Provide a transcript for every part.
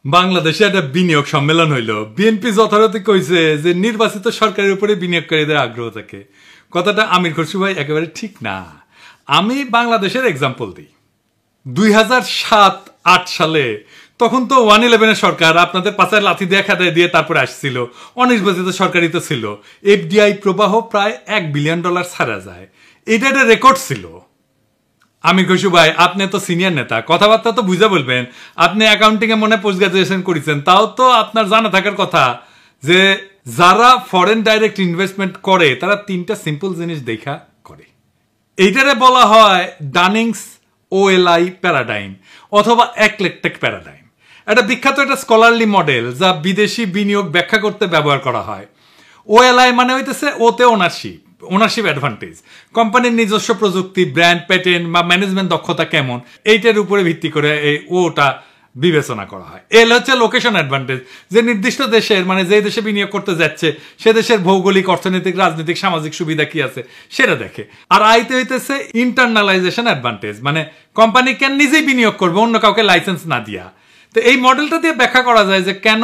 বাংলাদেশে একটা বিনিয়োগ সম্মেলন হইল। বিএনপি যথারীতি কইছে যে নির্বাচিত সরকারের উপরে বিনিয়োগকারীদের আগ্রহ থাকে। কথাটা আমির খসরু ভাই একেবারে ঠিক না। আমি বাংলাদেশের এক্সাম্পল দিই। 2007-8 সালে তখন তো 111 সরকার আপনাদের পাশায় লাথি দিয়ে খেদায় দিয়ে তারপরে আসছিল, অনির্বাচিত সরকারই তো ছিল। এফডিআই প্রবাহ প্রায় $1 বিলিয়ন ছাড়া যায়, এটা একটা রেকর্ড ছিল। আমির খসরু ভাই, আপনি তো সিনিয়র নেতা, কথাবার্তা তো বুঝে বলবেন। আপনি অ্যাকাউন্টিং এ মনে পোস্ট গ্রাজুয়েশন করেছেন, তাও তো আপনার জানা থাকার কথা যে যারা ফরেন ডাইরেক্ট ইনভেস্টমেন্ট করে তারা 3টা সিম্পল জিনিস দেখা করে। এইটারে বলা হয় ডানিংস ওএলআই প্যারাডাইম অথবা একলেকটেক প্যারাডাইম। এটা বিখ্যাত একটা স্কলারলি মডেল যা বিদেশি বিনিয়োগ ব্যাখ্যা করতে ব্যবহার করা হয়। ওএলআই মানে হইতেছে ওতে ওনারশিপ অ্যাডভান্টেজ, কোম্পানির নিজস্ব প্রযুক্তি, ব্র্যান্ড, প্যাটেন্ট বা ম্যানেজমেন্ট দক্ষতা কেমন, এইটার উপরে ভিত্তি করে এই ওটা বিবেচনা করা হয়। এল হচ্ছে লোকেশন অ্যাডভান্টেজ, যে নির্দিষ্ট দেশের মানে যে দেশে বিনিয়োগ করতে যাচ্ছে সে দেশের ভৌগোলিক, অর্থনৈতিক, রাজনৈতিক, সামাজিক সুবিধা কি আছে সেটা দেখে। আর আইতে হইতেছে ইন্টারনালাইজেশন অ্যাডভান্টেজ, মানে কোম্পানি কেন নিজেই বিনিয়োগ করবে অন্য কাউকে লাইসেন্স না দিয়া। তো এই মডেলটা দিয়ে ব্যাখ্যা করা যায় যে কেন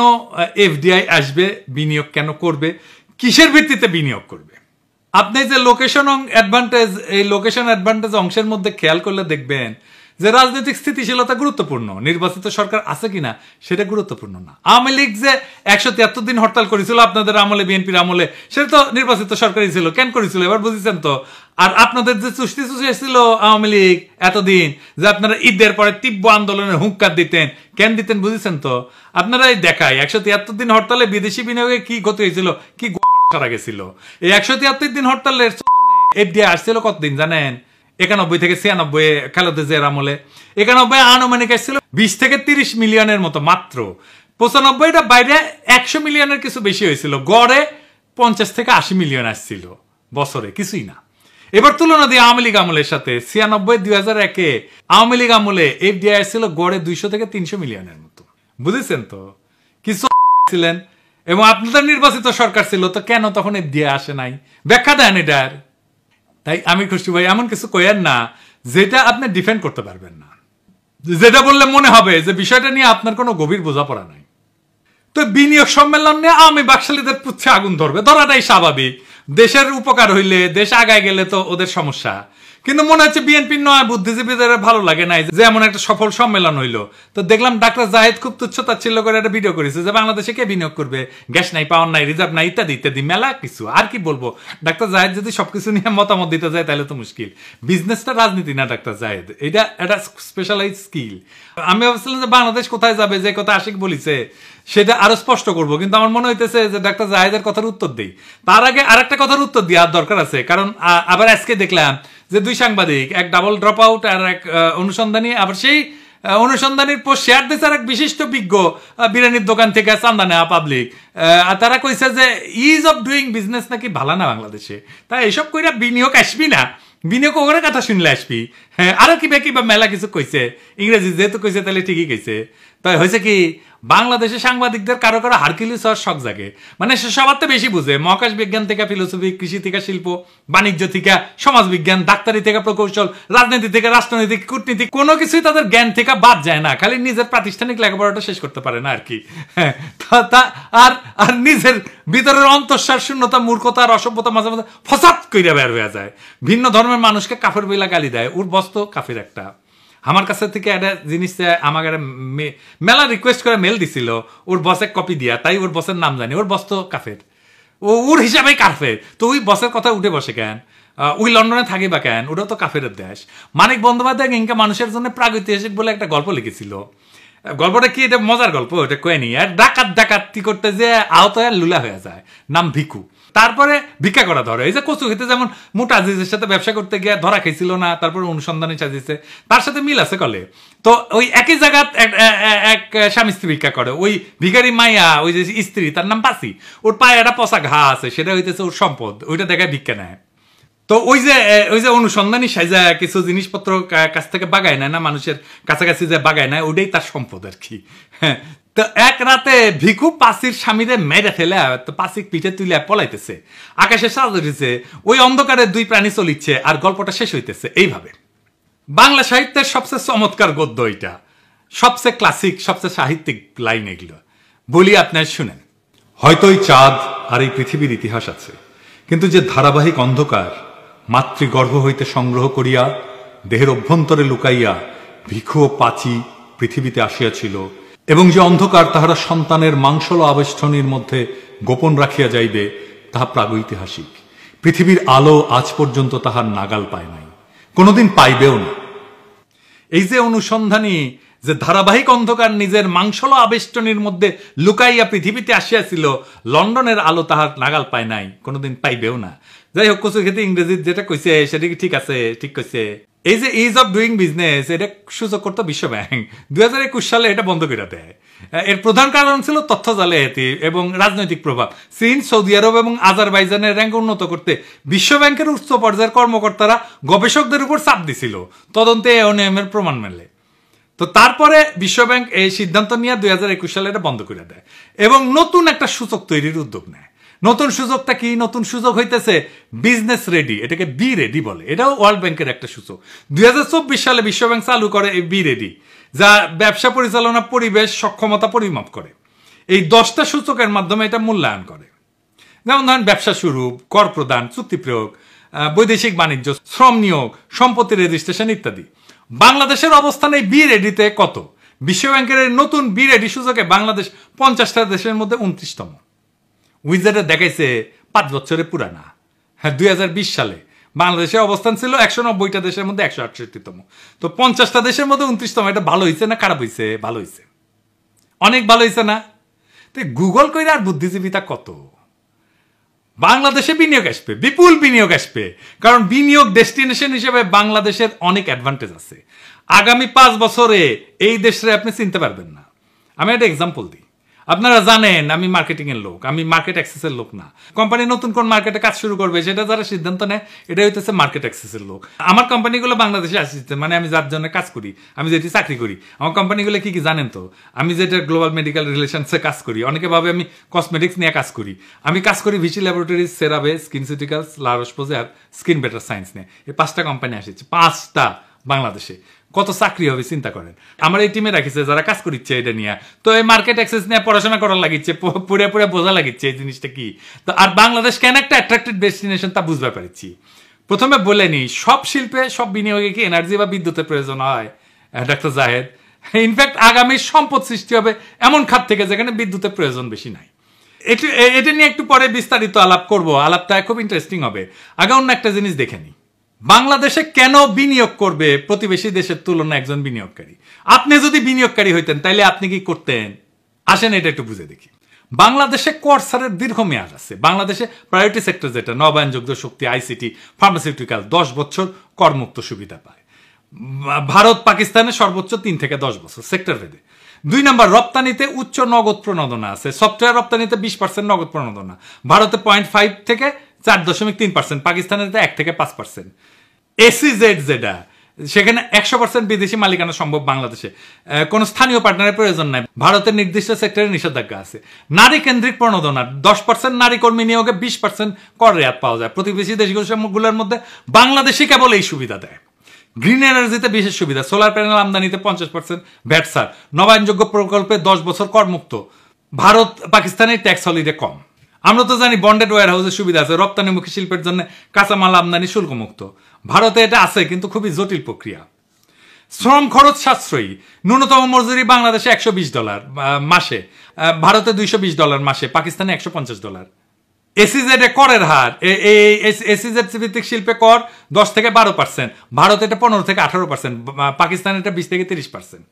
এফডিআই আসবে, বিনিয়োগ কেন করবে, কিসের ভিত্তিতে বিনিয়োগ করবে। আপনি যে লোকেশন অ্যাডভান্টেজ, এই লোকেশন অ্যাডভান্টেজ অংশের মধ্যে খেয়াল করলে দেখবেন যে রাজনৈতিক স্থিতিশীলতা গুরুত্বপূর্ণ, নির্বাচিত সরকার আছে কিনা সেটা গুরুত্বপূর্ণ না। আওয়ামী লীগ যে 173 দিন হরতাল করেছিল আপনাদের আমলে, বিএনপির আমলে, সেটা তো নির্বাচিত সরকারই ছিল, কেন করেছিল এবার বুঝেছেন তো। আর আপনাদের যে চুষ্টি ছিল আওয়ামী লীগ এতদিন, যে আপনারা ঈদের পরে তীব্র আন্দোলনের হুঙ্কার দিতেন, কেন দিতেন বুঝেছেন তো। আপনারাই দেখায় 173 দিন হরতালে বিদেশি বিনিয়োগে কি ক্ষতি হয়েছিল, কি সারা গেছিল। এই 173 দিন হরতালের এফডিআই আসছিল কতদিন জানেন? 91 থেকে 96 খালেদা জিয়ার আমলে। 91 আনুমানিক আসছিল 20 থেকে 30 মিলিয়নের মতো মাত্র। 95টা বাইরে 100 মিলিয়নের কিছু বেশি হয়েছিল, গড়ে 50 থেকে 80 মিলিয়ন আসছিল বছরে, কিছুই না। এবার তুলনা দিয়ে আওয়ামী লীগ আমলের সাথে 96-2001 আওয়ামী লীগ আমলে এফডিআই আসছিল গড়ে 200 থেকে 300 মিলিয়নের মতো, বুঝেছেন তো। কিছু ছিলেন এবং আপনাদের নির্বাচিত সরকার ছিল, তো কেন তখন এফডিআই আসে নাই, ব্যাখ্যা দেন এটার। তাই আমির খসরু ভাই এমন কিছু কইেন না যেটা আপনি ডিফেন্ড করতে পারবেন না, যেটা বললে মনে হবে যে বিষয়টা নিয়ে আপনার কোনো গভীর বোঝাপড়া নাই। তো বিনিয়োগ সম্মেলন নিয়ে আমি বাকশালীদের পুচ্ছে আগুন ধরবে, ধরাটাই স্বাভাবিক। দেশের উপকার হইলে, দেশ আগায় গেলে তো ওদের সমস্যা। কিন্তু মনে হচ্ছে বিএনপির নয় বুদ্ধিজীবীদের ভালো লাগে নাই যে এমন একটা সফল সম্মেলন হইলো। তো দেখলাম ডাক্তার জাহেদ খুব তুচ্ছতাচ্ছিল্য করে একটা ভিডিও করেছে যে বাংলাদেশে কে বিনিয়োগ করবে, গ্যাস নাই, পাওয়ার নাই, রিজার্ভ নাই, ইত্যাদি ইত্যাদি মেলা কিছু। আর কি বলবো, ডাক্তার জাহেদ যদি সবকিছু নিয়ে মতামত দিতে যায় তাহলে তো মুশকিল। বিজনেসটা রাজনীতি না ডাক্তার জাহেদ, এটা একটা স্পেশালাইজ স্কিল। আমি ভাবছিলাম যে বাংলাদেশ কোথায় যাবে, যে কথা আশিক বলিছে সেটা আরো স্পষ্ট করবো, কিন্তু আমার মনে হইতেছে যে ডাক্তার জাহেদের কথার উত্তর দেই। তার আগে আরেকটা কথার উত্তর দেওয়ার দরকার আছে, কারণ আবার আজকে দেখলাম যে 2 সাংবাদিক, এক ডাবল ড্রপ আউট আর এক অনুসন্ধানী, আবার সেই অনুসন্ধানীর পোস্ট শেয়ার দিয়েছে আর এক বিশিষ্ট বিজ্ঞ বিরিয়ানির দোকান থেকে চান্দা নেওয়া পাবলিক। তারা কইছে যে ইজ অফ ডুইং বিজনেস নাকি ভালো না বাংলাদেশে, তাই এইসব কইরা বিনিয়োগ আসবি না, বিনিয়োগ ওখানে কথা শুনলে আসবি। হ্যাঁ, আরো কিবা মেলা কিছু কইছে, ইংরেজি যেহেতু কইছে তাহলে ঠিকই কইছে। তাই হয়েছে কি, বাংলাদেশে সাংবাদিকদের কারো কারো হারকিউলিস হওয়ার শখ জাগে, মানে সে সবার তো বেশি বুঝে, মহাকাশ বিজ্ঞান থেকে ফিলোসফি, কৃষি থেকে শিল্প, বাণিজ্য থেকে সমাজ বিজ্ঞান, ডাক্তারি থেকে প্রকৌশল, রাজনীতি থেকে রাষ্ট্রনীতি, কূটনীতি, কোনো কিছুই তাদের জ্ঞান থেকে বাদ যায় না, খালি নিজের প্রাতিষ্ঠানিক লেখাপড়াটা শেষ করতে পারে না আর কি। হ্যাঁ, আর নিজের ভিতরের অন্তঃসার শূন্যতা, মূর্খতা আর অসভ্যতা মাঝে মাঝে ফসাদ কইরা বের হয়ে যায়। ভিন্ন ধর্মের মানুষকে কাফের বইলা গালি দেয়, ওর বস্ত কাফের একটা। আমার কাছে থেকে একটা জিনিস আমাকে মেলা রিকোয়েস্ট করে মেল দিছিল, ওর বসে কপি দিয়া, তাই ওর বসের নাম জানি, ওর বস তো কাফের, ওর হিসাবেই কাফের। তো ওই বসের কথা উঠে বসে কেন, ওই লন্ডনে থাকি বা কেন, ওটাও তো কাফের দেশ। মানিক বন্দ্যোপাধ্যায় ইনকা মানুষের জন্য প্রাগৈতিহাসিক বলে একটা গল্প লিখেছিল। গল্পটা কি, এটা মজার গল্প, এটা কয়নি। আর ডাকাতি করতে যে আহত হয়ে লুলা হয়ে যায়, নাম ভিকু। তারপরে ভিক্ষা করা ধরে, এই যে কচু খেতে যেমন মোটা আজিজের সাথে ব্যবসা করতে গিয়ে ধরা খেয়েছিল না, তারপরে অনুসন্ধানে সাজিয়েছে, তার সাথে মিল আছে কলে। তো ওই একই জায়গা এক স্বামী স্ত্রী ভিক্ষা করে, ওই ভিখারি মাইয়া, ওই যে স্ত্রী, তার নাম পাসি, ওর পায়ে একটা পচা ঘা আছে, সেটা হইতেছে ওর সম্পদ, ওইটা দেখায় ভিক্ষা নেয়। তো ওই যে অনুসন্ধানী সাজা কিছু জিনিসপত্র কাছ থেকে বাগায় নেয় না, মানুষের কাছাকাছি যে বাগায় নেয়, ওইটাই তার সম্পদ আর কি। হ্যাঁ, তো এক রাতে ভিখু পাসির স্বামীরে মেরে ফেলে তো পাসি পিঠে তুলে পলাইতেছে, আকাশে সাজ উঠেছে, ওই অন্ধকারে 2 প্রাণী চলিচ্ছে, আর গল্পটা শেষ হইতেছে এইভাবে। বাংলা সাহিত্যের সবচেয়ে চমৎকার গদ্য এটা। সবচেয়ে ক্লাসিক, সবচেয়ে সাহিত্যিক লাইন এগুলো, বলি আপনার শুনেন। হয়তো এই চাঁদ আর এই পৃথিবীর ইতিহাস আছে, কিন্তু যে ধারাবাহিক অন্ধকার মাতৃগর্ভ হইতে সংগ্রহ করিয়া দেহের অভ্যন্তরে লুকাইয়া ভিক্ষু ও পাচি পৃথিবীতে আসিয়াছিল, এবং যে অন্ধকার তাহারা সন্তানের মাংসল আবেষ্টনীর মধ্যে গোপন রাখিয়া যাইবে, তাহা প্রাগৈতিহাসিক। পৃথিবীর আলো আজ পর্যন্ত তাহার নাগাল পায় নাই, কোনোদিন পাইবেও না। এই যে অনুসন্ধানী যে ধারাবাহিক অন্ধকার নিজের মাংসল আবেষ্টনীর মধ্যে লুকাইয়া পৃথিবীতে আসিয়াছিল, লন্ডনের আলো তাহার নাগাল পায় নাই, কোনোদিন পাইবেও না। যাই হোক, কচুর ক্ষেত্রে ইংরেজির যেটা কইছে সেটা কি ঠিক আছে? ঠিক কইছে। এই যে ইজ অফ ডুইং বিজনেস, এটা সূচক করতো বিশ্ব ব্যাংক 2021 সালে, এটা বন্ধ করে দেয়। এর প্রধান কারণ ছিল তথ্য জালিয়াতি এবং রাজনৈতিক প্রভাব। চীন, সৌদি আরব এবং আজারবাইজানের র্যাঙ্ক উন্নত করতে বিশ্ব ব্যাংকের উচ্চ পর্যায়ের কর্মকর্তারা গবেষকদের উপর চাপ দিছিল, তদন্তে এ অনিয়মের প্রমাণ মেলে। তো তারপরে বিশ্বব্যাংক এই সিদ্ধান্ত নিয়ে 2021 সালে এটা বন্ধ করে দেয় এবং নতুন একটা সূচক তৈরির উদ্যোগ নেয়। নতুন সূচকটা কি? নতুন সূচক হইতেছে বিজনেস রেডি, এটাকে বি রেডি বলে। এটাও ওয়ার্ল্ড ব্যাংকের একটা সূচক। 2024 সালে বিশ্বব্যাংক চালু করে এই বি রেডি, যা ব্যবসা পরিচালনা, পরিবেশ, সক্ষমতা পরিমাপ করে। এই 10টা সূচকের মাধ্যমে এটা মূল্যায়ন করে। যেমন ধরেন ব্যবসা শুরু, কর প্রদান, চুক্তি প্রয়োগ, বৈদেশিক বাণিজ্য, শ্রম নিয়োগ, সম্পত্তি রেজিস্ট্রেশন ইত্যাদি। বাংলাদেশের অবস্থান এই বি রেডিতে কত? বিশ্বব্যাংকের নতুন বি রেডি সূচকে বাংলাদেশ 50টা দেশের মধ্যে 29তম। উইজারে দেখাইছে 5 বছরে পুরানা। হ্যাঁ, 2020 সালে বাংলাদেশের অবস্থান ছিল 190টা দেশের মধ্যে 168তম। তো 50টা দেশের মধ্যে 29তম। এটা ভালো হয়েছে না খারাপ হয়েছে? ভালো হয়েছে, অনেক ভালো হয়েছে না? তো গুগল কইরা আর বুদ্ধিজীবিতা কত? বাংলাদেশে বিনিয়োগ আসবে, বিপুল বিনিয়োগ আসবে, কারণ বিনিয়োগ ডেস্টিনেশন হিসেবে বাংলাদেশের অনেক অ্যাডভান্টেজ আছে। আগামী 5 বছরে এই দেশে আপনি চিনতে পারবেন না। আমি একটা এক্সাম্পল দিই। আপনারা জানেন আমি মার্কেটিং এর লোক, আমি মার্কেট অ্যাক্সেসের লোক না। কোম্পানি নতুন কোন মার্কেটে কাজ শুরু করবে সেটা যারা সিদ্ধান্ত নেয়, এটা হইতেছে মার্কেট অ্যাক্সেসের লোক। আমার কোম্পানিগুলো বাংলাদেশে আসছে, মানে আমি যার জন্য কাজ করি, আমি যেটি চাকরি করি, আমার কোম্পানিগুলো কি কি জানেন তো? আমি যেটা গ্লোবাল মেডিকেল রিলেশনসে কাজ করি, অনেকে ভাবে আমি কসমেটিক্স নিয়ে কাজ করি। আমি কাজ করি ভিসি ল্যাবরেটরিজ, সেরাবে, স্কিনসিউটিক্যালস, লারোসপোজে আর স্কিন বেটার সায়েন্স নিয়ে। এই 5টা কোম্পানি আসছে, 5টা বাংলাদেশে। কত চাকরি হবে চিন্তা করেন। আমার এই টিমে রাখিছে যারা কাজ করিচ্ছে এটা নিয়ে। তো এই মার্কেট অ্যাক্সেস নিয়ে পড়াশোনা করার লাগিচ্ছে, পুরে পুরে বোঝা লাগিচ্ছে এই জিনিসটা কি। তো আর বাংলাদেশ কেন একটা অ্যাট্রাক্টিভ ডেস্টিনেশন তা বুঝতে পারছি। প্রথমে বলে নি, সব শিল্পে, সব বিনিয়োগে কি এনার্জি বা বিদ্যুতের প্রয়োজন হয় ডাক্তার জাহেদ? ইনফ্যাক্ট আগামী সম্পদ সৃষ্টি হবে এমন খাত থেকে যেখানে বিদ্যুতের প্রয়োজন বেশি নাই। এটা নিয়ে একটু পরে বিস্তারিত আলাপ করব। আলাপটা খুব ইন্টারেস্টিং হবে। আগে অন্য একটা জিনিস দেখে নি, বাংলাদেশে কেন বিনিয়োগ করবে প্রতিবেশী দেশের তুলনায় একজন বিনিয়োগকারী? আপনি যদি বিনিয়োগকারী হইতেন তাহলে আপনি কি করতেন? আসেন এটা একটু বুঝে দেখি। বাংলাদেশে কর ছাড়ের দীর্ঘমেয়াদ আছে। বাংলাদেশে প্রায়োরিটি সেক্টর যেটা নবায়নযোগ্য শক্তি, আইসিটি, ফার্মাসিউটিক্যাল 10 বছর করমুক্ত সুবিধা পায়। ভারত পাকিস্তানে সর্বোচ্চ 3 থেকে 10 বছর সেক্টর ভেদে। 2 নম্বর, রপ্তানিতে উচ্চ নগদ প্রণোদনা আছে। সফটওয়্যার রপ্তানিতে 20% নগদ প্রণোদনা, ভারতে 0.5 থেকে 4.3%, পাকিস্তানের 1 থেকে 5%। এসিজেড যেটা, সেখানে 100% বিদেশি মালিকানা সম্ভব। বাংলাদেশে কোন স্থানীয় পার্টনারের প্রয়োজন নাই। ভারতের নির্দিষ্ট সেক্টরে নিষেধাজ্ঞা আছে। নারী কেন্দ্রিক প্রণোদনা, 10% নারী কর্মী নিয়োগে 20% কর রেয়াত পাওয়া যায়। প্রতিবেশী দেশগুলোর মধ্যে বাংলাদেশই কেবল এই সুবিধা দেয়। গ্রিন এনার্জিতে বিশেষ সুবিধা, সোলার প্যানেল আমদানিতে 50% ভ্যাট ছাড়, নবায়নযোগ্য প্রকল্পে 10 বছর করমুক্ত। ভারত পাকিস্তানের ট্যাক্স হলিডে কম। আমরা তো জানি বন্ডেড ওয়্যার হাউসের সুবিধা আছে, রপ্তানিমুখী শিল্পের জন্য কাঁচামাল আমদানি শুল্কমুক্ত। ভারতে এটা আছে কিন্তু খুবই জটিল প্রক্রিয়া। শ্রম খরচ সাশ্রয়ী, ন্যূনতম মজুরি বাংলাদেশে $120 মাসে, ভারতে $220 মাসে, পাকিস্তানে $150। এসিজেড এ করের হার, এসিজেড ভিত্তিক শিল্পে কর 10 থেকে 12%, ভারতে এটা 15 থেকে 18%, পাকিস্তানে এটা 20 থেকে 30%।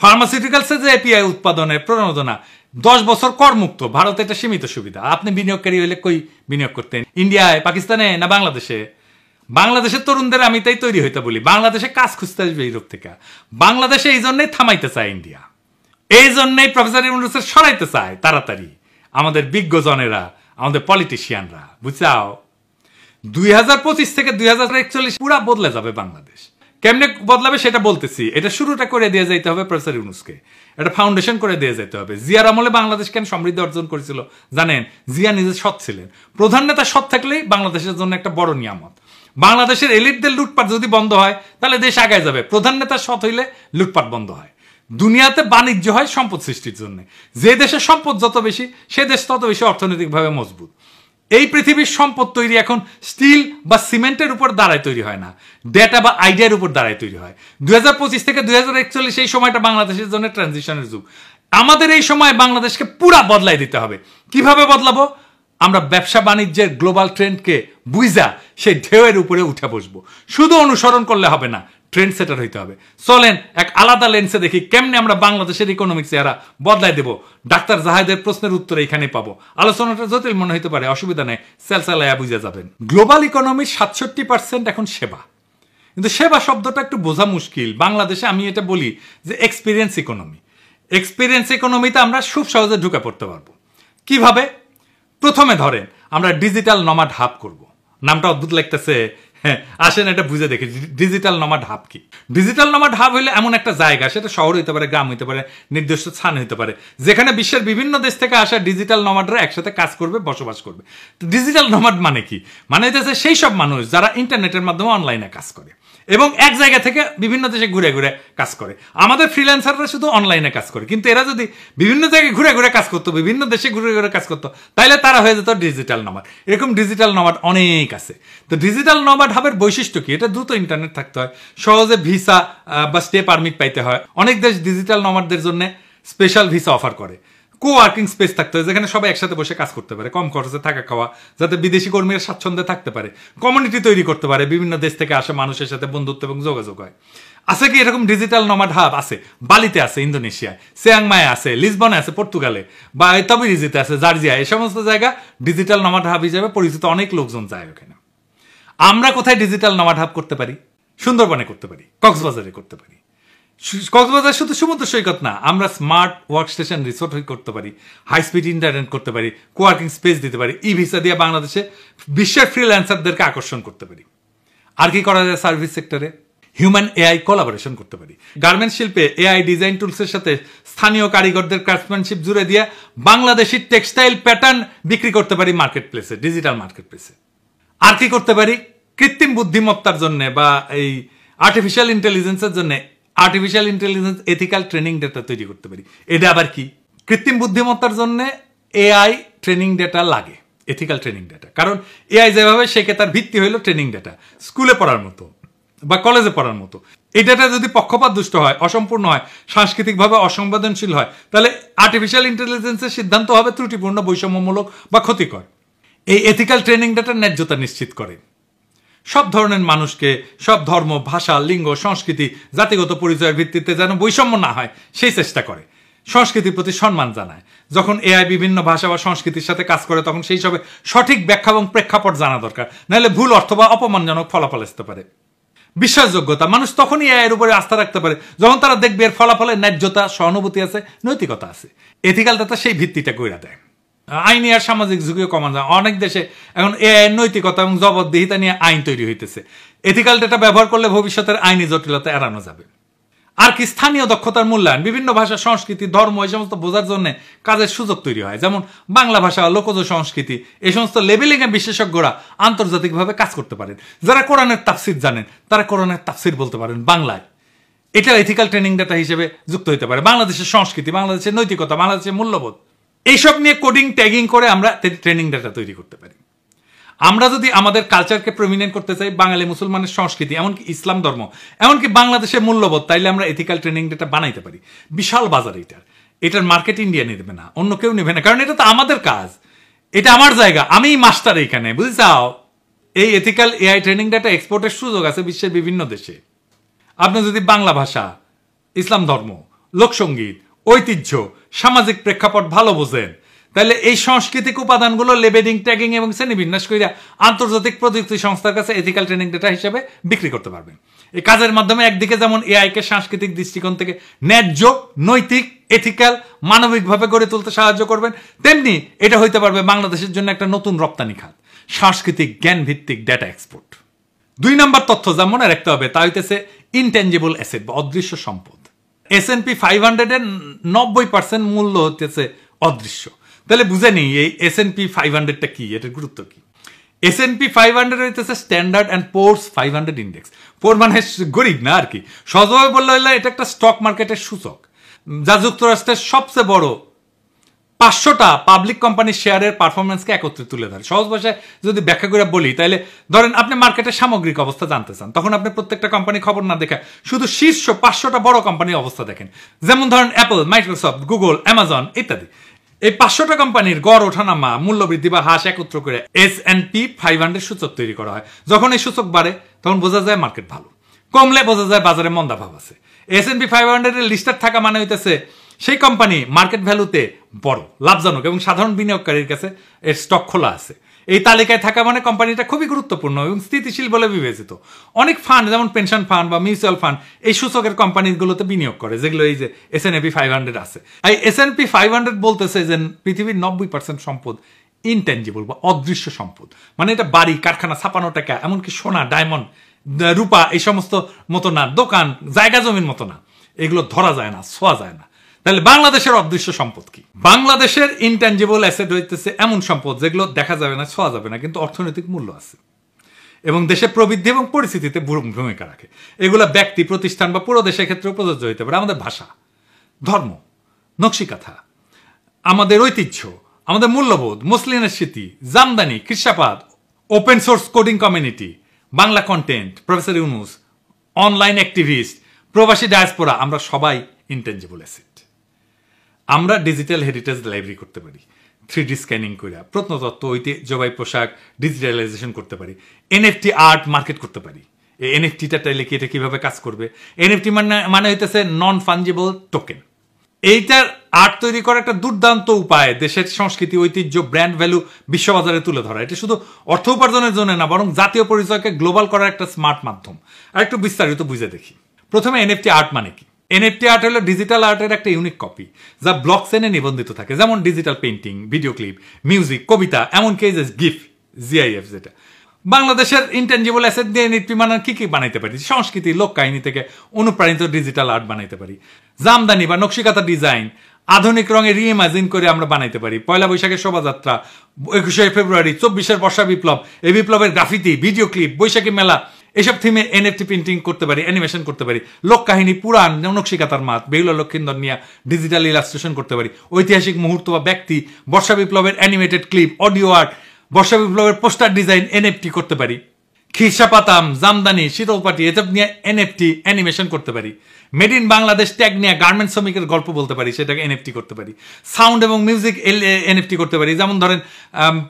ফার্মাসিউটিক্যালসে যে এপিআই উৎপাদনের প্রণোদনা 10 বছর করমুক্ত, ভারতে এটা সীমিত সুবিধা। আপনি বিনিয়োগকারী হইলে কই বিনিয়োগ করতেন? ইন্ডিয়ায়, পাকিস্তানে না বাংলাদেশে? বাংলাদেশের তরুণদের আমি তাই তৈরি হইতে বলি, বাংলাদেশে কাজ খুঁজতে আসবে ইউরোপ থেকে। বাংলাদেশে এই জন্যই থামাইতে চায় ইন্ডিয়া, এই জন্যই প্রফেসর ইউনূসের সরাইতে চায় তাড়াতাড়ি আমাদের বিজ্ঞজনেরা, আমাদের পলিটিশিয়ানরা। বুঝাও 2025 থেকে 2041 পুরা বদলে যাবে বাংলাদেশ। কেমনে বদলাবে সেটা বলতেছি। এটা শুরুটা করে দিয়ে যাইতে হবে প্রফেসর ইউনূসকে, এটা ফাউন্ডেশন করে দিয়ে যেতে হবে। জিয়ার আমলে বাংলাদেশ কেন সমৃদ্ধি অর্জন করেছিল জানেন? জিয়া নিজে সৎ ছিলেন। প্রধান নেতা সৎ থাকলেই বাংলাদেশের জন্য একটা বড় নিয়ামত। বাংলাদেশের এলিটদের লুটপাট যদি বন্ধ হয় তাহলে দেশ আগায় যাবে। প্রধান নেতা সৎ হইলে লুটপাট বন্ধ হয়। দুনিয়াতে বাণিজ্য হয় সম্পদ সৃষ্টির জন্য। যে দেশের সম্পদ যত বেশি সে দেশ তত বেশি অর্থনৈতিকভাবে মজবুত। এই পৃথিবীর সম্পদ তৈরি এখন স্টিল বা সিমেন্টের উপর দাঁড়ায় তৈরি হয় না, ডেটা বা আইডিয়ার উপর দাঁড়ায় তৈরি হয়। 2025 থেকে 2041 এই সময়টা বাংলাদেশের জন্য ট্রানজিশনের যুগ। আমাদের এই সময় বাংলাদেশকে পুরা বদলাই দিতে হবে। কিভাবে বদলাবো? আমরা ব্যবসা বাণিজ্যের গ্লোবাল ট্রেন্ডকে বুঝা সেই ঢেউয়ের উপরে উঠে বসবো। শুধু অনুসরণ করলে হবে না, ট্রেন্ড সেটার হইতে হবে। চলেন এক আলাদা লেন্সে দেখি কেমনে আমরা বাংলাদেশের ইকোনমিক চেহারা বদলাই দেব। ডাক্তার জাহেদের প্রশ্নের উত্তর এখানে পাবো। আলোচনাটা জটিল মনে হইতে পারে, অসুবিধা নেই, সেলসালায়া বুঝে যাবেন। গ্লোবাল ইকোনমির 67% এখন সেবা, কিন্তু সেবা শব্দটা একটু বোঝা মুশকিল। বাংলাদেশে আমি এটা বলি যে এক্সপিরিয়েন্স ইকোনমি। এক্সপিরিয়েন্স ইকোনমিতে আমরা খুব সহজে ঢুকে পড়তে পারবো। কিভাবে? প্রথমে ধরেন আমরা ডিজিটাল নমাড হাব করব। নামটা অদ্ভুত লাগতেছে, আসেন এটা বুঝে দেখি ডিজিটাল নমাড হাব কি। ডিজিটাল নমাড হাব হইলে এমন একটা জায়গা, সেটা শহর হইতে পারে, গ্রাম হইতে পারে, নির্দিষ্ট স্থান হইতে পারে, যেখানে বিশ্বের বিভিন্ন দেশ থেকে আসা ডিজিটাল নমাডরা একসাথে কাজ করবে, বসবাস করবে। ডিজিটাল নমাড মানে কি? মানে হচ্ছে সেই সব মানুষ যারা ইন্টারনেটের মাধ্যমে অনলাইনে কাজ করে এবং এক জায়গা থেকে বিভিন্ন দেশে ঘুরে ঘুরে কাজ করে। আমাদের ফ্রিল্যান্সাররা শুধু অনলাইনে কাজ করে, কিন্তু এরা যদি বিভিন্ন জায়গায় ঘুরে ঘুরে কাজ করতো, বিভিন্ন দেশে ঘুরে ঘুরে কাজ করতো, তাহলে তারা হয়ে যেত ডিজিটাল নমাড। এরকম ডিজিটাল নমাড অনেক আছে। তো ডিজিটাল নমাড হাবের বৈশিষ্ট্য কি? এটা দ্রুত ইন্টারনেট থাকতে হয়, সহজে ভিসা বা স্টে পারমিট পাইতে হয়। অনেক দেশ ডিজিটাল নমাডদের জন্য স্পেশাল ভিসা অফার করে। কোওয়ার্কিং স্পেস থাকতে হয়, যেখানে সবাই একসাথে বসে কাজ করতে পারে, কম খরচে থাকা খাওয়া, যাতে বিদেশি কর্মীরা স্বাচ্ছন্দ্যে থাকতে পারে, কমিউনিটি তৈরি করতে পারে, বিভিন্ন দেশ থেকে আসা মানুষের সাথে বন্ধুত্ব এবং যোগাযোগ হয়। আছে কি এরকম ডিজিটাল নমাড হাব? আছে, বালিতে আছে, ইন্দোনেশিয়ায়, চিয়াংমাইয়ে আছে, লিসবনে আছে, পর্তুগালে, বা তবিরিজিতে আছে, জার্জিয়া। এই সমস্ত জায়গা ডিজিটাল নমাড হাব হিসেবে পরিচিত, অনেক লোকজন যায় ওখানে। আমরা কোথায় ডিজিটাল নমাড হাব করতে পারি? সুন্দরবনে করতে পারি, কক্সবাজারে করতে পারি। কক্সবাজার শুধু সমুদ্র সৈকত না, আমরা স্মার্ট ওয়ার্ক স্টেশন রিসোর্ট করতে পারি, হাই স্পিড ইন্টারনেট করতে পারি, কোয়ার্কিং স্পেস দিতে পারি, ই ভিসা দিয়ে বাংলাদেশে বিশ্বের ফ্রিল্যান্সারদেরকে আকর্ষণ করতে পারি। আর কি করা যায়? সার্ভিস সেক্টরে হিউম্যান এআই কোলাবোরেশন করতে পারি। গার্মেন্টস শিল্পে এআই ডিজাইন টুলসের সাথে স্থানীয় কারিগরদের ক্রাফটম্যানশিপ জুড়ে দিয়ে বাংলাদেশি টেক্সটাইল প্যাটার্ন বিক্রি করতে পারি মার্কেট প্লেসে, ডিজিটাল মার্কেট প্লেসে। আর কি করতে পারি? কৃত্রিম বুদ্ধিমত্তার জন্য বা এই আর্টিফিশিয়াল ইন্টেলিজেন্সের জন্য artificial intelligence ethical training data তৈরি করতে পারি। এটা আবার কি? কৃত্রিম বুদ্ধিমত্তার জন্য এআই ট্রেনিং ডেটা লাগে, এথিক্যাল ট্রেনিং ডেটা। কারণ এআই যেভাবে শেখে তার ভিত্তি হইল ট্রেনিং ডেটা, স্কুলে পড়ার মতো বা কলেজে পড়ার মতো। এই ডেটা যদি পক্ষপাত দুষ্ট হয়, অসম্পূর্ণ হয়, সাংস্কৃতিকভাবে অসংবেদনশীল হয়, তাহলে আর্টিফিশিয়াল ইন্টেলিজেন্সের সিদ্ধান্ত হবে ত্রুটিপূর্ণ, বৈষম্যমূলক বা ক্ষতিকর। এই এথিক্যাল ট্রেনিং ডেটার ন্যায্যতা নিশ্চিত করে। সব ধরনের মানুষকে, সব ধর্ম, ভাষা, লিঙ্গ, সংস্কৃতি, জাতিগত পরিচয়ের ভিত্তিতে যেন বৈষম্য না হয় সেই চেষ্টা করে, সংস্কৃতির প্রতি সম্মান জানায়। যখন এআই বিভিন্ন ভাষা বা সংস্কৃতির সাথে কাজ করে, তখন সেই সবে সঠিক ব্যাখ্যা এবং প্রেক্ষাপট জানা দরকার, নাহলে ভুল অর্থ বা অপমানজনক ফলাফল আসতে পারে। বিশ্বাসযোগ্যতা, মানুষ তখনই এআই এর উপরে আস্থা রাখতে পারে যখন তারা দেখবে এর ফলাফলে ন্যায্যতা, সহানুভূতি আছে, নৈতিকতা আছে। এথিক্যাল ডাটা সেই ভিত্তিটা কইরা দেয়। আইনি আর সামাজিক ঝুঁকিও কমান যায়। অনেক দেশে এখন এআই নৈতিকতা এবং জবাবদিহিতা নিয়ে আইন তৈরি হইতেছে। এথিক্যাল ডেটা ব্যবহার করলে ভবিষ্যতের আইনি জটিলতা এড়ানো যাবে। আর কি? স্থানীয় দক্ষতার মূল্যায়ন, বিভিন্ন ভাষা, সংস্কৃতি, ধর্ম এই সমস্ত বোঝার জন্য কাজের সুযোগ তৈরি হয়। যেমন বাংলা ভাষা, লোকজ সংস্কৃতি, এই সমস্ত লেবেলিং এর বিশেষজ্ঞরা আন্তর্জাতিকভাবে কাজ করতে পারেন। যারা কোরআনের তাফসির জানেন তারা কোরআনের তাফসির বলতে পারেন বাংলায়। এটা এথিক্যাল ট্রেনিং ডেটা হিসেবে যুক্ত হতে পারে। বাংলাদেশের সংস্কৃতি, বাংলাদেশের নৈতিকতা, বাংলাদেশের মূল্যবোধ, এইসব নিয়ে কোডিং, ট্যাগিং করে আমরা ট্রেনিং ডেটা তৈরি করতে পারি। আমরা যদি আমাদের কালচারকে প্রমিনেন্ট করতে চাই, বাঙালি মুসলমানের সংস্কৃতি, এমনকি ইসলাম ধর্ম, এমনকি বাংলাদেশের মূল্যবোধ, তাইলে আমরা এথিক্যাল ট্রেনিং ডেটা বানাইতে পারি। বিশাল বাজার এটার মার্কেট ইন্ডিয়া নেবে না, অন্য কেউ নেবে না, কারণ এটা তো আমাদের কাজ, এটা আমার জায়গা, আমিই মাস্টার এইখানে, বুঝছাও? এই এথিক্যাল এআই ট্রেনিং ডেটা এক্সপোর্টের সুযোগ আছে বিশ্বের বিভিন্ন দেশে। আপনি যদি বাংলা ভাষা, ইসলাম ধর্ম, লোকসঙ্গীত, ঐতিহ্য, সামাজিক প্রেক্ষাপট ভালো বোঝেন, তাহলে এই সাংস্কৃতিক উপাদানগুলো লেবেলিং, ট্যাগিং এবং শ্রেণীবিন্যাস কইরা আন্তর্জাতিক প্রযুক্তি সংস্থার কাছে এথিক্যাল ট্রেনিং ডেটা হিসেবে বিক্রি করতে পারবেন। এই কাজের মাধ্যমে একদিকে যেমন এআই কে সাংস্কৃতিক দৃষ্টিকোণ থেকে ন্যায্য, নৈতিক, এথিক্যাল, মানবিকভাবে গড়ে তুলতে সাহায্য করবেন, তেমনি এটা হইতে পারবে বাংলাদেশের জন্য একটা নতুন রপ্তানি খাত, সাংস্কৃতিক জ্ঞান ভিত্তিক ডেটা এক্সপোর্ট। 2 নম্বর তথ্য যা মনে রাখতে হবে তা হইতেছে ইনটেনজিবল অ্যাসেট বা অদৃশ্য সম্পদ। S&P 500 এর 90% মূল্য হতেছে অদৃশ্য। তাহলে বুঝে নিই এই S&P 500টা কি, এটার গুরুত্ব কি। S&P 500 হইতেছে স্ট্যান্ডার্ড অ্যান্ড পোর্স 500 ইন্ডেক্স। পোর মানে গরিব না আর কি, সহজভাবে বললে হইলে এটা একটা স্টক মার্কেটের সূচক। যা যুক্তরাষ্ট্রের সবচেয়ে বড় 500টা পাবলিক কোম্পানির শেয়ারের পারফরমেন্সকে একত্রে তুলে ধরে। সহজ ভাষায় যদি ব্যাখ্যা করে বলি, তাহলে ধরেন আপনি মার্কেটের সামগ্রিক অবস্থা জানতে চান, তখন আপনি প্রত্যেকটা কোম্পানি খবর না দেখে শুধু শীর্ষ 500টা বড় কোম্পানির অবস্থা দেখেন। যেমন ধরেন অ্যাপল, মাইক্রোসফট, গুগল, অ্যামাজন ইত্যাদি। এই 500টা কোম্পানির গড় ওঠানামা, মূল্যবৃদ্ধি বা হ্রাস একত্র করে S&P 500 সূচক তৈরি করা হয়। যখন এই সূচক বাড়ে তখন বোঝা যায় মার্কেট ভালো, কমলে বোঝা যায় বাজারে মন্দাভাব আছে। S&P 500 এর লিস্টেড থাকা মানে হইতেছে সেই কোম্পানি মার্কেট ভ্যালুতে বড়, লাভজনক এবং সাধারণ বিনিয়োগকারীর কাছে এর স্টক খোলা আছে। এই তালিকায় থাকা মানে কোম্পানিটা খুবই গুরুত্বপূর্ণ এবং স্থিতিশীল বলে বিবেচিত। অনেক ফান্ড, যেমন পেনশন ফান্ড বা মিউচুয়াল ফান্ড, এই সূচকের কোম্পানিগুলোতে বিনিয়োগ করে, যেগুলো এই যে S&P 500 আছে। এই S&P 500 বলতেছে যে পৃথিবীর 90% সম্পদ ইনটেনজিবল বা অদৃশ্য সম্পদ। মানে এটা বাড়ি, কারখানা, ছাপানো টাকা, এমনকি সোনা, ডায়মন্ড, রূপা, এই সমস্ত মতো না, দোকান, জায়গা জমির মতো না, এগুলো ধরা যায় না, ছোঁয়া যায় না। তাহলে বাংলাদেশের অদৃশ্য সম্পদ কি? বাংলাদেশের ইনট্যাঞ্জিবল অ্যাসেট হইতেছে এমন সম্পদ যেগুলো দেখা যাবে না, ছোঁয়া যাবে না, কিন্তু অর্থনৈতিক মূল্য আছে এবং দেশের প্রবৃদ্ধি এবং পরিস্থিতিতে ভূমিকা রাখে। এগুলো ব্যক্তি, প্রতিষ্ঠান বা পুরো দেশের ক্ষেত্রে প্রযোজ্য হতে পারে। আমাদের ভাষা, ধর্ম, নকশিকাথা, আমাদের ঐতিহ্য, আমাদের মূল্যবোধ, মুসলিমের স্মৃতি, জামদানি, কৃষাপাত, open source coding community, Bangla content, professor Yunus, online activist, প্রবাসী ডায়াসপোরা, আমরা সবাই ইনটেনজিবল অ্যাসেট। আমরা ডিজিটাল হেরিটেজ লাইব্রেরি করতে পারি, 3D স্ক্যানিং করে প্রত্নতত্ত্ব, ঐতিহ্যবাহী পোশাক ডিজিটালাইজেশন করতে পারি, NFT আর্ট মার্কেট করতে পারি। এই NFTটা তাইলে কি, এটা কিভাবে কাজ করবে? NFT মানে হইতেছে নন ফাঞ্জিবল টোকেন। এইটার আর্ট তৈরি করার একটা দুর্দান্ত উপায় দেশের সংস্কৃতি, ঐতিহ্য, ব্র্যান্ড ভ্যালু বিশ্ববাজারে তুলে ধরা। এটা শুধু অর্থ উপার্জনের জন্য না, বরং জাতীয় পরিচয়কে গ্লোবাল করার একটা স্মার্ট মাধ্যম। আর একটু বিস্তারিত বুঝে দেখি। প্রথমে NFT আর্ট মানে কি? NFT আর্ট হলো ডিজিটাল আর্টের একটা ইউনিক কপি, যা ব্লকচেনে নিবন্ধিত থাকে, যেমন digital painting, video clip, music, কবিতা, এমনকি GIF, যেটা। বাংলাদেশের ইনটেনজিবল অ্যাসেট দিয়ে NFT মানে কি কি বানাইতে পারি? সংস্কৃতি, লোক কাহিনী থেকে অনুপ্রাণিত ডিজিটাল আর্ট বানাইতে পারি। জামদানি বা নকশিকাতা ডিজাইন আধুনিক রঙে রিইমাজিন করে আমরা বানাইতে পারি। পয়লা বৈশাখের শোভাযাত্রা, 21শে ফেব্রুয়ারি, 24শের বর্ষা বিপ্লব, এই বিপ্লবের গ্রাফিতি, ভিডিও ক্লিপ, বৈশাখী মেলা, এসব থিমে NFT প্রিন্টিং করতে পারি, অ্যানিমেশন করতে পারি। লোক কাহিনী, পুরাণ, নকশিকাতার মাত, বেহুলা লক্ষিন্দর নিয়ে ডিজিটাল ইলাস্ট্রেশন করতে পারি। ঐতিহাসিক মুহূর্ত বা ব্যক্তি, বর্ষা বিপ্লবের অ্যানিমেটেড ক্লিপ, অডিও আর্ট, বর্ষা বিপ্লবের পোস্টার ডিজাইন NFT করতে পারি। খিরসাপাতাম, জামদানি, শীতলপাটি, এসব নিয়ে NFT অ্যানিমেশন করতে পারি। মেড ইন বাংলাদেশ ট্যাগ নিয়ে গার্মেন্ট শ্রমিকের গল্প বলতে পারি, সেটাকে NFT করতে পারি। সাউন্ড এবং মিউজিক NFT করতে পারি, যেমন ধরেন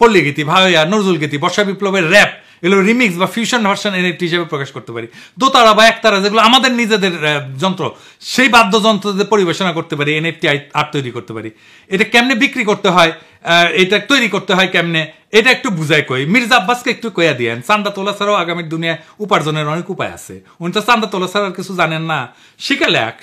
পল্লী গীতি, ভাওয়া, নজরুল গীতি, বর্ষা বিপ্লবের র্যাপ, এগুলো রিমিক্স বা ফিউশন ভার্সন NFT হিসেবে প্রকাশ করতে পারি। দোতারা বা একতারা, যেগুলো আমাদের নিজেদের যন্ত্র, সেই বাদ্যযন্ত্রদের পরিবেশনা করতে পারি, NFT আর্ট তৈরি করতে পারি। এটা কেমনে বিক্রি করতে হয়, এটা তৈরি করতে হয় কেমনে, এটা একটু বুঝাই কই। মির্জা আব্বাসকে একটু কইয়া দিয়েন, চান্দা তোলা ছাড়াও আগামীর দুনিয়ায় উপার্জনের অনেক উপায় আছে। উনি তো চান্দা তোলা ছাড়া কিছু জানেন না,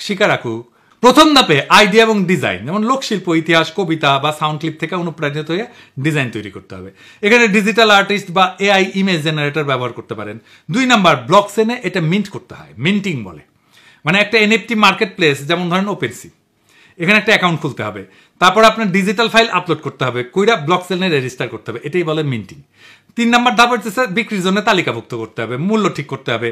শিখা রাখুক। প্রথম ধাপে আইডিয়া এবং ডিজাইন, যেমন লোকশিল্প, ইতিহাস, কবিতা বা সাউন্ড ক্লিপ থেকে অনুপ্রাণিত হয়ে ডিজাইন তৈরি করতে হবে। এখানে ডিজিটাল আর্টিস্ট বা AI ইমেজ জেনারেটর ব্যবহার করতে পারেন। 2 নাম্বার, ব্লকচেনে এটা মিন্ট করতে হয়, মিন্টিং বলে। মানে একটা NFT মার্কেট প্লেস, যেমন ধরেন OpenSea, এখানে একটা অ্যাকাউন্ট খুলতে হবে, তারপর আপনার ডিজিটাল ফাইল আপলোড করতে হবে, কইরা ব্লকচেনে রেজিস্টার করতে হবে, এটাই বলে মিন্টিং। 3 নাম্বার ধাপ হচ্ছে বিক্রির জন্য তালিকাভুক্ত করতে হবে, মূল্য ঠিক করতে হবে।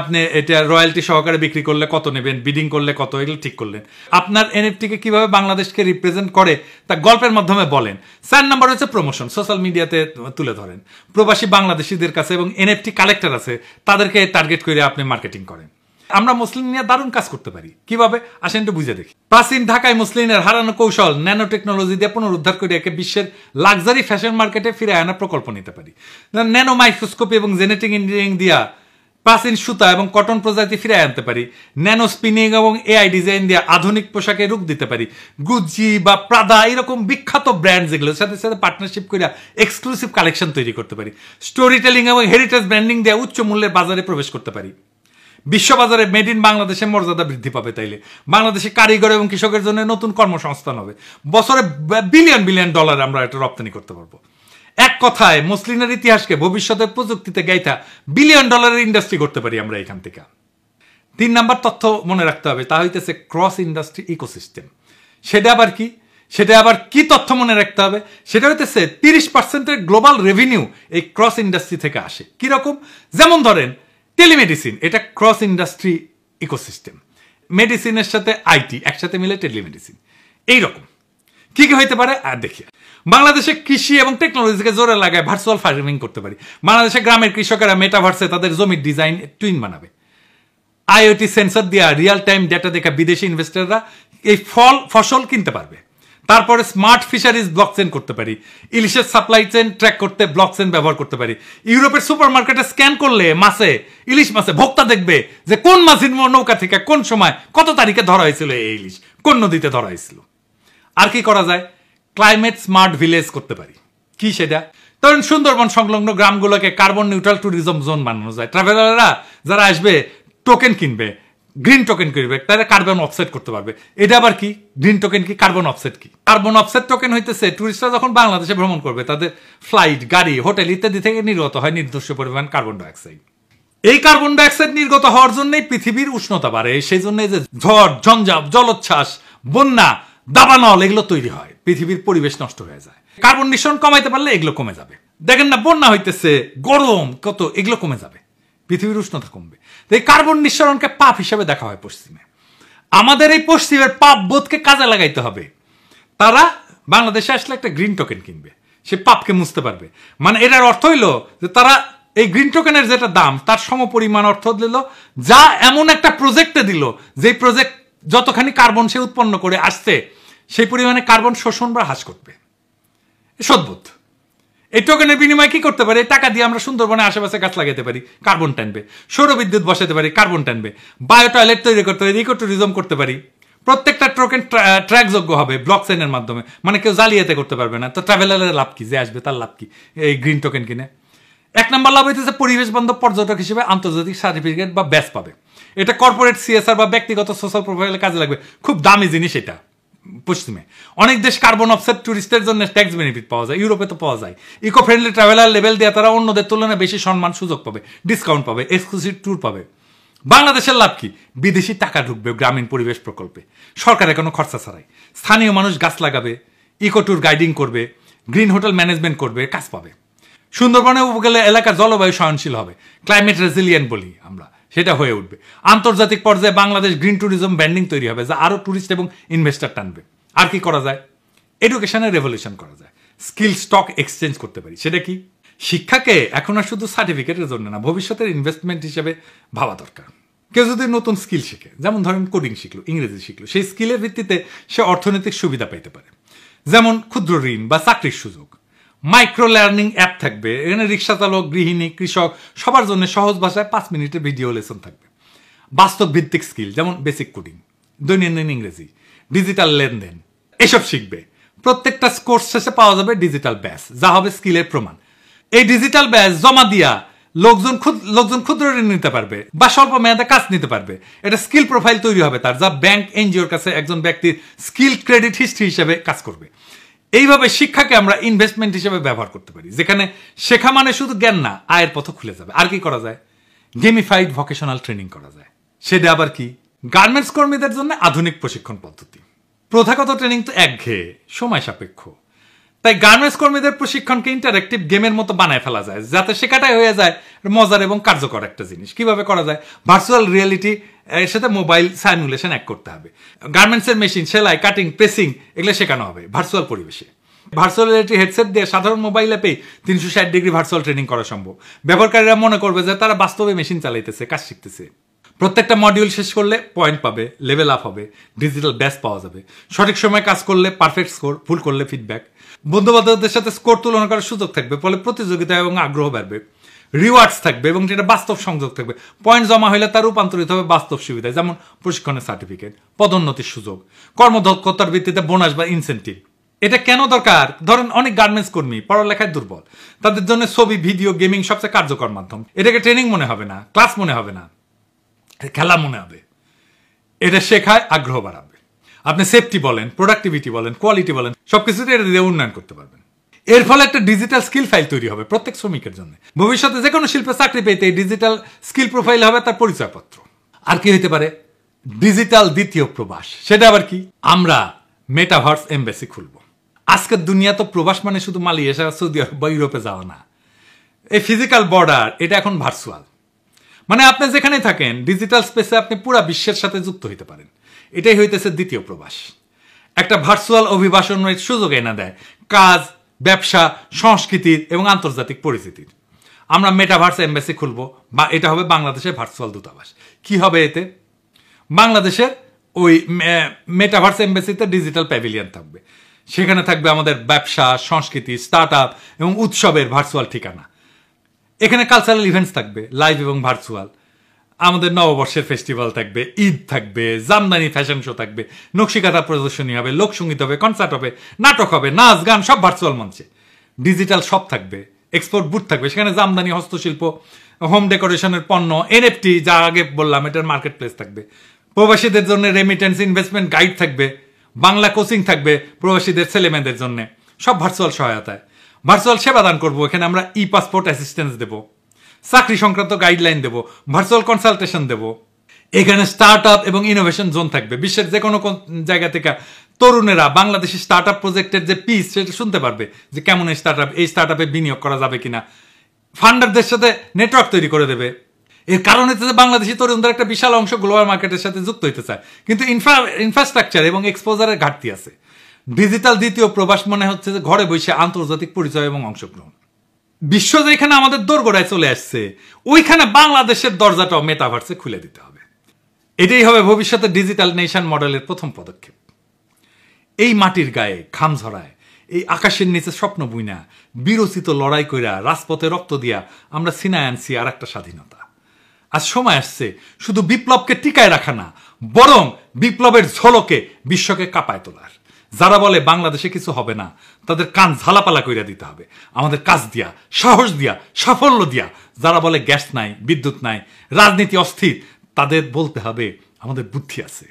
আপনি এটা রয়্যালটি সহকারে বিক্রি করলে কত নেবেন, বিডিং করলে কত, এগুলো ঠিক করলেন। আপনার NFT কে কিভাবে বাংলাদেশকে রিপ্রেজেন্ট করে তা গল্পের মাধ্যমে বলেন। 4 নাম্বার হচ্ছে প্রমোশন, সোশ্যাল মিডিয়াতে তুলে ধরেন। প্রবাসী বাংলাদেশিদের কাছে এবং NFT কালেক্টর আছে, তাদেরকে টার্গেট করে আপনি মার্কেটিং করেন। আমরা মুসলিম নিয়ে দারুণ কাজ করতে পারি। কিভাবে আসেন একটু বুঝে দেখি। প্রাচীন ঢাকায় মুসলিমের হারানো কৌশল ন্যানো টেকনোলজি দিয়ে পুনরুদ্ধার করে একে বিশ্বের লাক্সারি ফ্যাশন মার্কেটে ফিরে আনার প্রকল্প নিতে পারি। ন্যানো মাইক্রোস্কোপি এবং জেনেটিক ইঞ্জিনিয়ারিং দিয়া প্রাচীন সুতা এবং কটন প্রজাতি ফিরে আনতে পারি। ন্যানো স্পিনিং এবং AI ডিজাইন দিয়ে আধুনিক পোশাকে রূপ দিতে পারি। গুচি বা প্রাদা এরকম বিখ্যাত ব্র্যান্ড, যেগুলোর সাথে সাথে পার্টনারশিপ করে এক্সক্লুসিভ কালেকশন তৈরি করতে পারি। স্টোরি টেলিং এবং হেরিটেজ ব্র্যান্ডিং দিয়ে উচ্চ মূল্যের বাজারে প্রবেশ করতে পারি। বিশ্ববাজারে মেড ইন বাংলাদেশের মর্যাদা বৃদ্ধি পাবে। তাইলে বাংলাদেশে কারিগর এবং কৃষকের জন্য নতুন কর্মসংস্থান হবে। বছরে বিলিয়ন ডলার আমরা এটা রপ্তানি করতে পারবো। এক কথায় মুসলিমের ইতিহাসকে ভবিষ্যতের প্রযুক্তিতে গাইথা বিলিয়ন ডলারের ইন্ডাস্ট্রি করতে পারি আমরা এখান থেকে। 3 নাম্বার তথ্য মনে রাখতে হবে, তা হইতেছে ক্রস ইন্ডাস্ট্রি ইকোসিস্টেম। সেটা আবার কি তথ্য মনে রাখতে হবে? সেটা হইতেছে 30% গ্লোবাল রেভিনিউ এই ক্রস ইন্ডাস্ট্রি থেকে আসে। কিরকম? যেমন ধরেন টেলিমেডিসিন, এটা ক্রস ইন্ডাস্ট্রি ইকোসিস্টেম। মেডিসিনের সাথে আইটি একসাথে মিলে টেলিমেডিসিন। এইরকম কি কি হইতে পারে আর দেখি। বাংলাদেশে কৃষি এবং টেকনোলজিকে জোরে লাগায় ভার্চুয়াল ফার্মিং করতে পারি। বাংলাদেশে গ্রামের কৃষকেরা মেটাভার্সে তাদের জমির ডিজাইন টুইন বানাবে। আইওটি সেন্সর দিয়া রিয়েল টাইম ডেটা দেখা বিদেশি ইনভেস্টররা এই ফসল কিনতে পারবে। তারপরে স্মার্ট ফিশারিজ ব্লকচেন করতে পারি। ইলিশের সাপ্লাই চেন ট্র্যাক করতে ব্লকচেন ব্যবহার করতে পারি। ইউরোপের সুপার মার্কেটে স্ক্যান করলে ইলিশ মাছে ভোক্তা দেখবে যে কোন মাছের নৌকা থেকে কোন সময় কত তারিখে ধরা হয়েছিল এই ইলিশ, কোন নদীতে ধরা হয়েছিল। আর কি করা যায়? ক্লাইমেট স্মার্ট ভিলেজ করতে পারি। কি সেটা? ধরেন সুন্দরবন সংলগ্ন গ্রামগুলোকে কার্বন নিউট্রাল ট্যুরিজম জোন বানানো যায়। ট্রাভেলাররা যারা আসবে টোকেন কিনবে, গ্রিন টোকেন কিনবে, তারা কার্বন অফসেট করতে পারবে। এটা আবার কি? গ্রিন টোকেন কি, কার্বন অফসেট কি? কার্বন অফসেট টোকেন হইতেছে টুরিস্টরা যখন বাংলাদেশে ভ্রমণ করবে তাদের ফ্লাইট, গাড়ি, হোটেল ইত্যাদি থেকে নির্গত হয় নির্দিষ্ট পরিমাণ কার্বন ডাইঅক্সাইড। এই কার্বন ডাইঅক্সাইড নির্গত হওয়ার জন্যই পৃথিবীর উষ্ণতা বাড়ে। সেই জন্য যে ঝড়, ঝঞ্ঝাপ, জলোচ্ছ্বাস, বন্যা, দাবানল এগুলো তৈরি হয়, পৃথিবীর পরিবেশ নষ্ট হয়ে যায়। কার্বন নিঃসরণ কমাইতে পারলে এগুলো কমে যাবে। দেখেন না, বন্যা হইতেছে, গরম কত, এগুলো কমে যাবে, পৃথিবীর উষ্ণতা কমবে। তো এই কার্বন নিঃসরণকে পাপ হিসেবে দেখা হয় পশ্চিমে। আমাদের এই পশ্চিমের পাপ বোধকে কাজে লাগাইতে হবে। তারা বাংলাদেশে আসলে একটা গ্রিন টোকেন কিনবে, সে পাপকে মুছতে পারবে। মানে এটার অর্থ হইল যে তারা এই গ্রিন টোকেনের যেটা দাম তার সমপরিমাণ অর্থ দিল, যা এমন একটা প্রজেক্টে দিল যে প্রজেক্ট যতখানি কার্বন সে উৎপন্ন করে আসছে সেই পরিমাণে কার্বন শোষণ বা হ্রাস করবে। সদ্বোধ। এই টোকেনের বিনিময়ে কি করতে পারে? টাকা দিয়ে আমরা সুন্দরবনে আশেপাশে গাছ লাগাতে পারি, কার্বন টানবে। সৌরবিদ্যুৎ বসাতে পারি, কার্বন টানবে। বায়ো টয়লেট তৈরি করতে পারি, ইকো ট্যুরিজম করতে পারি। প্রত্যেকটা টোকেন ট্র্যাকযোগ্য হবে ব্লকচেনের মাধ্যমে, মানে কেউ জালিয়াতি করতে পারবে না। তো ট্রাভেলারের লাভ কি? যে আসবে তার লাভ কি এই গ্রিন টোকেন কিনে? এক নম্বর লাভ হইতেছে পরিবেশ বান্ধব পর্যটক হিসেবে আন্তর্জাতিক সার্টিফিকেট বা ব্যাচ পাবে। এটা কর্পোরেট সিএসআর বা ব্যক্তিগত সোশ্যাল প্রোফাইলে কাজে লাগবে। খুব দামি জিনিস এটা। পশ্চিমে অনেক দেশ কার্বন অফসেট টুরিস্টের জন্য ট্যাক্স বেনিফিট পাওয়া যায়, ইউরোপে তো পাওয়া যায়। ইকো ফ্রেন্ডলি ট্রাভেলার লেভেল দিয়ে তারা অন্যদের তুলনায় বেশি সম্মান সুযোগ পাবে, ডিসকাউন্ট পাবে, এক্সক্লুসিভ ট্যুর পাবে। বাংলাদেশের লাভ কি? বিদেশি টাকা ঢুকবে গ্রামীণ পরিবেশ প্রকল্পে, সরকারের কোনো খরচা ছাড়াই। স্থানীয় মানুষ গাছ লাগাবে, ইকো ট্যুর গাইডিং করবে, গ্রিন হোটেল ম্যানেজমেন্ট করবে, কাজ পাবে। সুন্দরবনে উপকূলে এলাকার জলবায়ু সহনশীল হবে, ক্লাইমেট রেজিলিয়েন্ট বলি আমরা, সেটা হয়ে উঠবে। আন্তর্জাতিক পর্যায়ে বাংলাদেশ গ্রিন ট্যুরিজম ব্র্যান্ডিং তৈরি হবে, যা আরো টুরিস্ট এবং ইনভেস্টর টানবে। আর কি করা যায়? এডুকেশনে রেভলিউশন করা যায়, স্কিল স্টক এক্সচেঞ্জ করতে পারি। সেটা কি? শিক্ষাকে এখন আর শুধু সার্টিফিকেটের জন্য না, ভবিষ্যতের ইনভেস্টমেন্ট হিসেবে ভাবা দরকার। কেউ যদি নতুন স্কিল শিখে, যেমন ধরেন কোডিং শিখলো, ইংরেজি শিখলো, সেই স্কিলের ভিত্তিতে সে অর্থনৈতিক সুবিধা পাইতে পারে। যেমন ক্ষুদ্র ঋণ বা চাকরির সুযোগ। মাইক্রো লার্নিং অ্যাপ থাকবে, এখানে রিক্সা চালক, গৃহিণী, কৃষক সবার জন্য সহজ ভাষায় 5 মিনিটের ভিডিও লেসন থাকবে। বাস্তব ভিত্তিক স্কিল যেমন বেসিক কোডিং, দৈনন্দিন ইংরেজি, ডিজিটাল লেনদেন, এসব শিখবে। প্রত্যেকটা কোর্স শেষে পাওয়া যাবে ডিজিটাল ব্যাচ, যা হবে স্কিলের প্রমাণ। এই ডিজিটাল ব্যাচ জমা দিয়া লোকজন ক্ষুদ্র ঋণ নিতে পারবে বা স্বল্প মেয়াদে কাজ নিতে পারবে। এটা স্কিল প্রোফাইল তৈরি হবে তার, যা ব্যাংক, এনজিওর কাছে একজন ব্যক্তির স্কিল ক্রেডিট হিস্ট্রি হিসেবে কাজ করবে। এইভাবে শিক্ষাকে আমরা ইনভেস্টমেন্ট হিসেবে ব্যবহার করতে পারি, যেখানে শেখা মানে শুধু জ্ঞান না, আয়ের পথ খুলে যাবে। আর কি করা যায়? গেমিফাইড ভোকেশনাল ট্রেনিং করা যায়। সেটা আবার কি? গার্মেন্টস কর্মীদের জন্য আধুনিক প্রশিক্ষণ পদ্ধতি। প্রথাগত ট্রেনিং তো একঘেয়ে, সময় সাপেক্ষ। তাই গার্মেন্টস কর্মীদের প্রশিক্ষণকে ইন্টারেক্টিভ গেমের মতো বানায় ফেলা যায়, যাতে শেখাটাই হয়ে যায় মজার এবং কার্যকর একটা জিনিস। কিভাবে করা যায়? ভার্চুয়াল রিয়েলিটি এর সাথে মোবাইল সাইমুলেশন এক করতে হবে। গার্মেন্টসের মেশিন, সেলাই, কাটিং, প্রেসিং এগুলো শেখানো হবে ভার্চুয়াল পরিবেশে। ভার্চুয়াল রিয়েলিটি হেডসেট দিয়ে সাধারণ মোবাইল অ্যাপেই 360 ডিগ্রি ভার্চুয়াল ট্রেনিং করা সম্ভব। ব্যবহারকারীরা মনে করবে যে তারা বাস্তবে মেশিন চালাইতেছে, কাজ শিখতেছে। প্রত্যেকটা মডিউল শেষ করলে পয়েন্ট পাবে, লেভেল আপ হবে, ডিজিটাল ব্যাচ পাওয়া যাবে। সঠিক সময় কাজ করলে পারফেক্ট স্কোর, ভুল করলে ফিডব্যাক। বন্ধু বান্ধবদের সাথে স্কোর তুলনা করার সুযোগ থাকবে, ফলে প্রতিযোগিতা এবং আগ্রহ বাড়বে। রিওয়ার্ডস থাকবে এবং যেটা বাস্তব সংযোগ থাকবে। পয়েন্ট জমা হলে তার রূপান্তরিত হবে বাস্তব সুবিধায়, যেমন প্রশিক্ষণের সার্টিফিকেট, পদোন্নতির সুযোগ, কর্মদক্ষতার ভিত্তিতে বোনাস বা ইনসেন্টিভ। এটা কেন দরকার? ধরেন অনেক গার্মেন্টস কর্মী পড়ালেখায় দুর্বল, তাদের জন্য ছবি, ভিডিও, গেমিং সবচেয়ে কার্যকর মাধ্যম। এটাকে ট্রেনিং মনে হবে না, ক্লাস মনে হবে না, খেলা মনে হবে। এটা শেখায় আগ্রহ বাড়াবে। আপনি সেফটি বলেন, প্রোডাক্টিভিটি বলেন, কোয়ালিটি বলেন, সবকিছুতে এটা দিয়ে উন্নয়ন করতে পারবেন। এর ফলে একটা ডিজিটাল স্কিল ফাইল তৈরি হবে প্রত্যেক শ্রমিকের জন্য। ভবিষ্যতে যে কোনো শিল্পে চাকরি পেতে এই ডিজিটাল স্কিল প্রোফাইল হবে তার পরিচয়পত্র। আর কি হইতে পারে? ডিজিটাল দ্বিতীয় প্রবাস। সেটা আবার কি? আমরা মেটাভার্স এমবেসি খুলব। আজকের দুনিয়া তো প্রবাস মানে শুধু মালয়েশিয়া, সৌদি আরব বা ইউরোপে যাওয়া না। এই ফিজিক্যাল বর্ডার এটা এখন ভার্চুয়াল। মানে আপনি যেখানে থাকেন ডিজিটাল স্পেসে আপনি পুরো বিশ্বের সাথে যুক্ত হইতে পারেন। এটাই হইতেছে দ্বিতীয় প্রবাস। একটা ভার্চুয়াল অভিবাসনের সুযোগ এনে দেয় কাজ, ব্যবসা, সংস্কৃতির এবং আন্তর্জাতিক পরিচিতির। আমরা মেটাভার্স এমবাসি খুলবো, বা এটা হবে বাংলাদেশের ভার্চুয়াল দূতাবাস। কি হবে এতে? বাংলাদেশের ওই মেটাভার্স এমবাসিতে ডিজিটাল প্যাভিলিয়ন থাকবে, সেখানে থাকবে আমাদের ব্যবসা, সংস্কৃতি, স্টার্ট আপ এবং উৎসবের ভার্চুয়াল ঠিকানা। এখানে কালচারাল ইভেন্টস থাকবে লাইভ এবং ভার্চুয়াল। আমাদের নববর্ষের ফেস্টিভ্যাল থাকবে, ঈদ থাকবে, জামদানি ফ্যাশন শো থাকবে, নকশিকাঁথা প্রদর্শনী হবে, লোকসঙ্গীত হবে, কনসার্ট হবে, নাটক হবে, নাচ গান সব ভার্চুয়াল মঞ্চে। ডিজিটাল শপ থাকবে, এক্সপোর্ট বুথ থাকবে, সেখানে জামদানি, হস্তশিল্প, হোম ডেকোরেশনের পণ্য, এনএফটি যা আগে বললাম এটার মার্কেট প্লেস থাকবে। প্রবাসীদের জন্য রেমিটেন্স ইনভেস্টমেন্ট গাইড থাকবে, বাংলা কোচিং থাকবে প্রবাসীদের ছেলেমেয়েদের জন্য, সব ভার্চুয়াল সহায়তায়। ভার্চুয়াল সেবা দান করবো, এখানে আমরা ই পাসপোর্ট অ্যাসিস্ট্যান্স দেবো, চাকরি সংক্রান্ত গাইডলাইন দেবো, ভার্চুয়াল কনসালটেশন দেবো। এখানে স্টার্ট আপ এবং ইনোভেশন জোন থাকবে। বিশ্বের যে কোনো জায়গা থেকে তরুণেরা বাংলাদেশি স্টার্ট আপ প্রজেক্টের যে পিস সেটা শুনতে পারবে, যে কেমন এই স্টার্ট আপে বিনিয়োগ করা যাবে কিনা। ফান্ডারদের সাথে নেটওয়ার্ক তৈরি করে দেবে। এর কারণ হচ্ছে যে বাংলাদেশি তরুণদের একটা বিশাল অংশ গ্লোবাল মার্কেটের সাথে যুক্ত হইতে চায়, কিন্তু ইনফ্রাস্ট্রাকচার এবং এক্সপোজারের ঘাটতি আছে। ডিজিটাল দ্বিতীয় প্রবাস মনে হচ্ছে যে ঘরে বসে আন্তর্জাতিক পরিচয় এবং অংশগ্রহণ। বিশ্ব যেখানে আমাদের দোরগোড়ায় চলে আসছে, ওইখানে বাংলাদেশের দরজাটাও মেটাভার্সে খুলে দিতে হবে। এটাই হবে ভবিষ্যতে ডিজিটাল নেশন মডেলের প্রথম পদক্ষেপ। এই মাটির গায়ে ঘাম ঝরায়, এই আকাশের নিচে স্বপ্ন বুইনা, বিরচিত লড়াই কইরা, রাজপথে রক্ত দিয়া আমরা ছিনায় আনছি আর একটা স্বাধীনতা। আজ সময় আসছে শুধু বিপ্লবকে টিকায় রাখা না, বরং বিপ্লবের ঝলকে বিশ্বকে কাঁপায় তোলার। যারা বলে বাংলাদেশে কিছু হবে না, তাদের কান ঝালাপালা কইরা দিতে হবে আমাদের কাজ দিয়া, সাহস দিয়া, সাফল্য দিয়া। যারা বলে গ্যাস নাই, বিদ্যুৎ নাই, রাজনীতি অস্থির, তাদের বলতে হবে আমাদের বুদ্ধি আছে,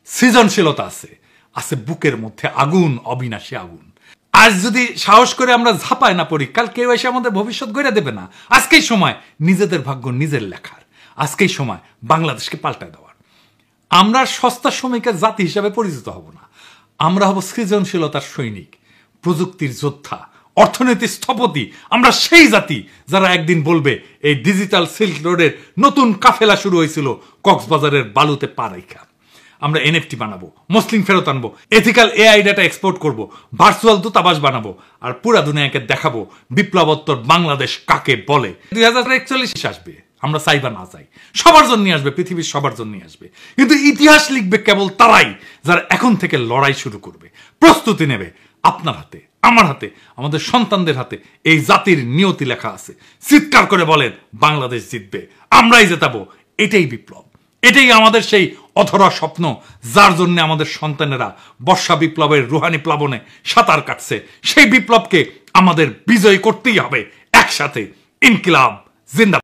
সৃজনশীলতা আছে, আছে বুকের মধ্যে আগুন, অবিনাশী আগুন। আজ যদি সাহস করে আমরা ঝাঁপায় না পড়ি, কাল কেউ এসে আমাদের ভবিষ্যৎ গড়ে দেবে না। আজকেই সময় নিজেদের ভাগ্য নিজের লেখার, আজকেই সময় বাংলাদেশকে পাল্টায় দেওয়ার। আমরা সস্তা শ্রমিকের জাতি হিসাবে পরিচিত হব না, আমরা হব সৃজনশীলতার সৈনিক, প্রযুক্তির যোদ্ধা, অর্থনীতির স্থপতি। আমরা সেই জাতি যারা একদিন বলবে এই ডিজিটাল সিল্ক রোডের নতুন কাফেলা শুরু হয়েছিল কক্সবাজারের বালুতে পা রাইখা। আমরা এনএফটি বানাবো, মুসলিম ফেরত আনবো, এথিক্যাল এআই ডাটা এক্সপোর্ট করবো, ভার্চুয়াল দূতাবাস বানাবো, আর পুরা দুনিয়াকে দেখাবো বিপ্লবোত্তর বাংলাদেশ কাকে বলে। 2041 আসবে, আমরা চাই বা না চাই, সবার জন্য আসবে, পৃথিবীর সবার জন্য আসবে। কিন্তু ইতিহাস লিখবে কেবল তারাই যারা এখন থেকে লড়াই শুরু করবে, প্রস্তুতি নেবে। আপনার হাতে, আমার হাতে, আমাদের সন্তানদের হাতে এই জাতির নিয়তি লেখা আছে। চিৎকার করে বলেন বাংলাদেশ জিতবে, আমরাই জেতাবো। এটাই বিপ্লব, এটাই আমাদের সেই অধরা স্বপ্ন যার জন্য আমাদের সন্তানেরা বর্ষা বিপ্লবের রুহানি প্লাবনে সাঁতার কাটছে। সেই বিপ্লবকে আমাদের বিজয় করতেই হবে একসাথে। ইনকিলাব জিন্দাবাদ।